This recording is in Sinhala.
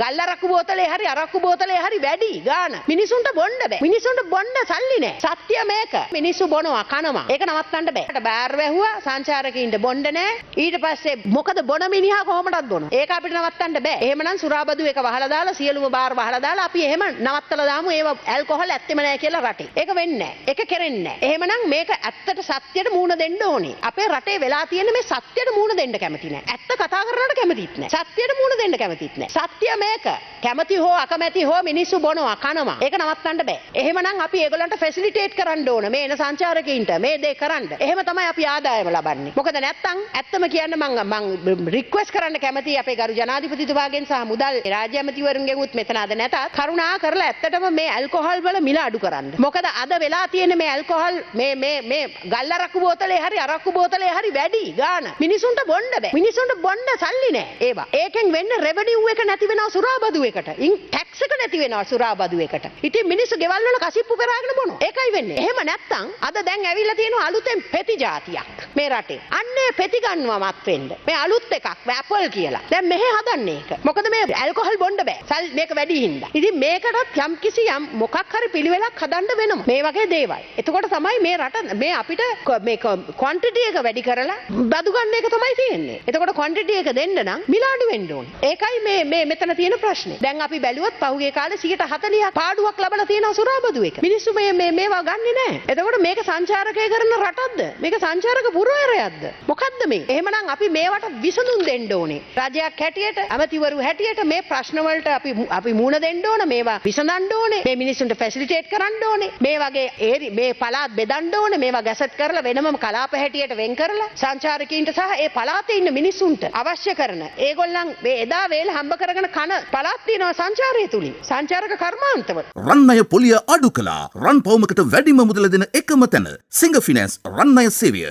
ගල් අරක්කු බෝතලේ හරි අරක්කු බෝතලේ හරි වැඩි ගාන. මිනිසුන්ට බොන්න බෑ. මිනිසුන්ට බොන්න සල්ලි නෑ. සත්‍ය මේක. මිනිස්සු බොනවා කනවා. ඒක නවත්තන්න බෑ. බෑර් වැහුවා සංචාරකයින්ට බොන්න නෑ. ඊට පස්සේ මොකද බොන මිනිහා කොහොමදත් බොනවා. ඒක අපිට නවත්තන්න බෑ. එහෙමනම් සුරාබදු එක වහලා දාලා සියලුම බාර් වහලා දාලා අපි එහෙම නවත්තලා දාමු. ඒව ඇල්කොහොල් ඇත්තෙම නෑ කියලා රටේ. ඒක වෙන්නේ නෑ. ඒක කෙරෙන්නේ නෑ. එහෙමනම් මේක ඇත්තට සත්‍යයට මූණ දෙන්න ඕනේ. අපේ රටේ වෙලා තියෙන මේ සත්‍යයට මූණ දෙන්න කැමති නෑ. ඇත්ත කතා කරනවට කැමතිත් නෑ. සත්‍යයට මූණ දෙන්න කැමතිත් නෑ. සත්‍ය මේක. කැමති හෝ අකමැති හෝ මිනිස්සු බොනවා කනවා. ඒක නවත්තන්න බෑ. එහෙමනම් අපි ඒගොල්ලන්ට ෆැසිලිටේට් කරන්න ඕන. මේ එන සංචාරකයින්ට මේ දේ කරන්න. එහෙම තමයි අපි ආදායම ලබන්නේ. මොකද නැත්තම් ඇත්තම කියන්න මං රික්වෙස්ට් කරන්න කැමතියි අපේ ගරු ජනාධිපතිතුමාගෙන් සහ මුදල් රාජ්‍ය ඇමතිවරුන්ගෙන් උත් මෙතන අද නැතත් කරුණා කරලා ඇත්තටම මේ ඇල්කොහොල් වල මිල අඩු කරන්න. මොකද අද වෙලා තියෙන මේ ඇල්කොහොල් මේ ගල් අරක්කු බෝතලේ හරි අරක්කු බෝතලේ හරි වැඩි ගාන. මිනිසුන්ට බොන්න බෑ. මිනිසුන්ට බොන්න සල්ලි නෑ. ඒවා. ඒකෙන් වෙන්නේ රෙවෙනියු එක නැති වෙනවා සුරාබදු එකට. ටැක්ස් එක නැති වෙනවා සුරාබදු එකට. ඉතින් මිනිස්සු ගෙවල් වල කසිප්පු පෙරාගෙන බොනවා. ඒකයි වෙන්නේ. එහෙම නැත්තම් අද දැන් ඇවිල්ලා තියෙනවා අලුතෙන් පෙති జాතියක් මේ රටේ. අන්නේ පෙති ගන්නවමත් වෙන්න. මේ අලුත් එකක් ඇපල් කියලා. දැන් මෙහෙ හදන්නේ ඒක. මොකද මේ ඇල්කොහොල් බොන්න බෑ. මේක වැඩි හින්දා. ඉතින් මේකටත් යම් මොකක් හරි පිළිවෙලක් හදන්න වෙනවා. මේ වගේ දේවල්. එතකොට තමයි මේ රට මේ අපිට මේ ක්වොන්ටිටි එක වැඩි කරලා බදු ගන්න එක තමයි තියෙන්නේ. එතකොට ක්වොන්ටිටි එක දෙන්න නම් මිල අඩු වෙන්න ඕනේ. ඒකයි මේ මෙතන තියෙන ප්‍රශ්නේ. දැන් අපි බැලුවොත් පහුගිය කාලේ 140ක් පාඩුවක් ලබලා තියෙනවා සුරාබදු එක. මිනිස්සු මේවා ගන්නෙ නෑ. එතකොට මේක සංචාරකය කරන රටක්ද? මේක සංචාරක පුරවැරයක්ද? මොකද්ද මේ? එහෙමනම් අපි මේවට විසඳුම් දෙන්න ඕනේ. රජයක් හැටියට, අමතිවරු හැටියට මේ ප්‍රශ්න වලට අපි මුහුණ දෙන්න ඕන. මේවා විසඳන්න ඕනේ. මේ මිනිස්සුන්ට ෆැසිලිටේට් කරන්න ඕනේ. මේ වගේ මේ පළාත් බෙදන්න ඕනේ. මේවා ගැසට් කරලා වෙනම කලාප හැටියට වෙන් කරලා සංචාරකීන්ට සහ ඒ පළාතේ ඉන්න මිනිස්සුන්ට අවශ්‍ය කරන ඒගොල්ලන් මේ එදා වේල හම්බ කරගෙන කන පළාත් තියෙනවා සංචාරය තුලින්. සංචාරක කර්මාන්තවල. රන් අය පොලිය අඩු කළා. රන් පවුමකට වැඩිම මුදල දෙන එකම තැන. සිංග ෆිනෑන්ස් රන් අය සේවය.